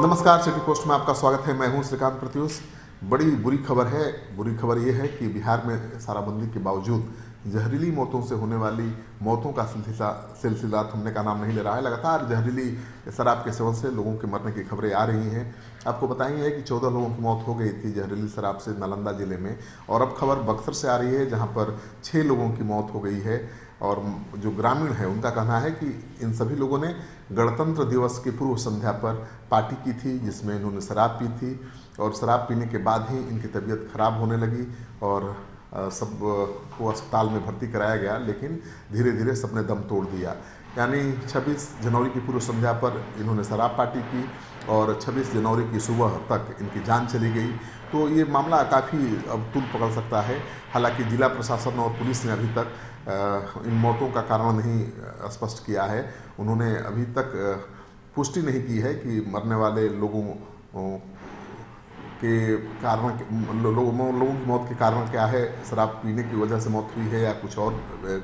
नमस्कार, city post में आपका स्वागत है। मैं हूं श्रीकांत प्रत्युष। बड़ी बुरी खबर है। बुरी खबर यह है कि बिहार में शराबबंदी के बावजूद जहरीली मौतों से होने वाली मौतों का सिलसिला थमने का नाम नहीं ले रहा है। लगातार जहरीली शराब के सेवन से लोगों के मरने की खबरें आ रही हैं। आपको बताइए है कि 14 लोगों की मौत हो गई थी जहरीली शराब से नालंदा जिले में, और अब खबर बक्सर से आ रही है जहां पर 6 लोगों की मौत हो गई है। और जो ग्रामीण है उनका कहना है कि इन सभी लोगों ने गणतंत्र दिवस की पूर्व संध्या पर पार्टी की थी, जिसमें इन्होंने शराब पी थी, और शराब पीने के बाद ही इनकी तबीयत खराब होने लगी और सब को अस्पताल में भर्ती कराया गया, लेकिन धीरे धीरे सबने दम तोड़ दिया। यानी 26 जनवरी की पूर्व संध्या पर इन्होंने शराब पार्टी की और 26 जनवरी की सुबह तक इनकी जान चली गई। तो ये मामला काफ़ी अब तूल पकड़ सकता है। हालांकि जिला प्रशासन और पुलिस ने अभी तक इन मौतों का कारण नहीं स्पष्ट किया है। उन्होंने अभी तक पुष्टि नहीं की है कि मरने वाले लोगों के कारण लोगों की मौत के कारण क्या है, शराब पीने की वजह से मौत हुई है या कुछ और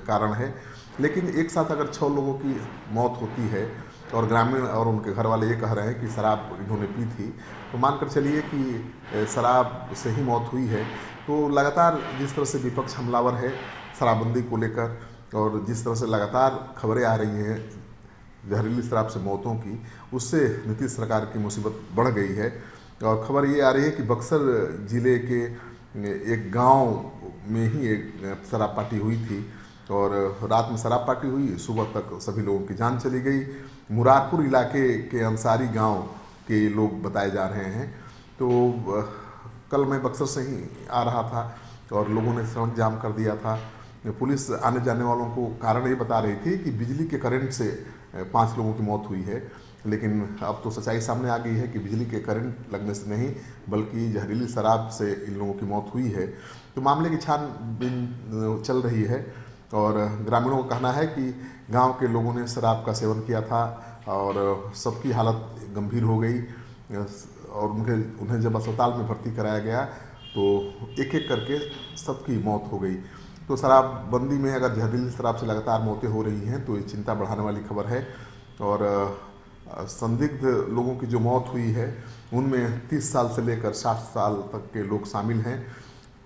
कारण है। लेकिन एक साथ अगर 6 लोगों की मौत होती है और ग्रामीण और उनके घर वाले ये कह रहे हैं कि शराब इन्होंने पी थी, तो मानकर चलिए कि शराब से ही मौत हुई है। तो लगातार जिस तरह से विपक्ष हमलावर है शराबबंदी को लेकर, और जिस तरह से लगातार खबरें आ रही हैं जहरीली शराब से मौतों की, उससे नीतीश सरकार की मुसीबत बढ़ गई है। और खबर ये आ रही है कि बक्सर जिले के एक गांव में ही एक शराब पार्टी हुई थी और रात में शराब पार्टी हुई, सुबह तक सभी लोगों की जान चली गई। मुरारपुर इलाके के अंसारी गांव के लोग बताए जा रहे हैं। तो कल मैं बक्सर से ही आ रहा था और लोगों ने सड़क जाम कर दिया था। पुलिस आने जाने वालों को कारण ये बता रही थी कि बिजली के करंट से 5 लोगों की मौत हुई है, लेकिन अब तो सच्चाई सामने आ गई है कि बिजली के करंट लगने से नहीं बल्कि जहरीली शराब से इन लोगों की मौत हुई है। तो मामले की छानबीन चल रही है और ग्रामीणों का कहना है कि गांव के लोगों ने शराब का सेवन किया था और सबकी हालत गंभीर हो गई और उन्हें जब अस्पताल में भर्ती कराया गया तो एक एक करके सबकी मौत हो गई। तो शराबबंदी में अगर जहरीली शराब से लगातार मौतें हो रही हैं तो ये चिंता बढ़ाने वाली खबर है। और संदिग्ध लोगों की जो मौत हुई है उनमें 30 साल से लेकर 60 साल तक के लोग शामिल हैं।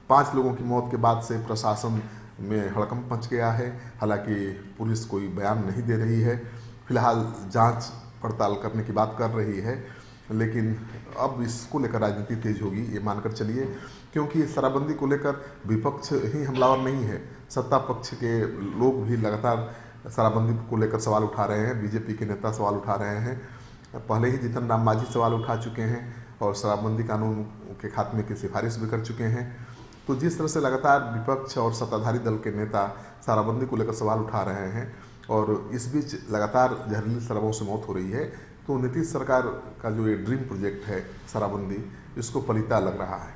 5 लोगों की मौत के बाद से प्रशासन में हड़कंप मच गया है। हालांकि पुलिस कोई बयान नहीं दे रही है, फिलहाल जांच पड़ताल करने की बात कर रही है, लेकिन अब इसको लेकर राजनीति तेज होगी ये मानकर चलिए, क्योंकि शराबबंदी को लेकर विपक्ष ही हमलावर नहीं है, सत्ता पक्ष के लोग भी लगातार शराबबंदी को लेकर सवाल उठा रहे हैं। बीजेपी के नेता सवाल उठा रहे हैं, पहले ही जीतन राम मांझी सवाल उठा चुके हैं और शराबबंदी कानून के खात्मे की सिफारिश भी कर चुके हैं। तो जिस तरह से लगातार विपक्ष और सत्ताधारी दल के नेता शराबबंदी को लेकर सवाल उठा रहे हैं और इस बीच लगातार जहरीली शराबों से मौत हो रही है, तो नीतीश सरकार का जो ये ड्रीम प्रोजेक्ट है शराबबंदी, इसको पलीता लग रहा है।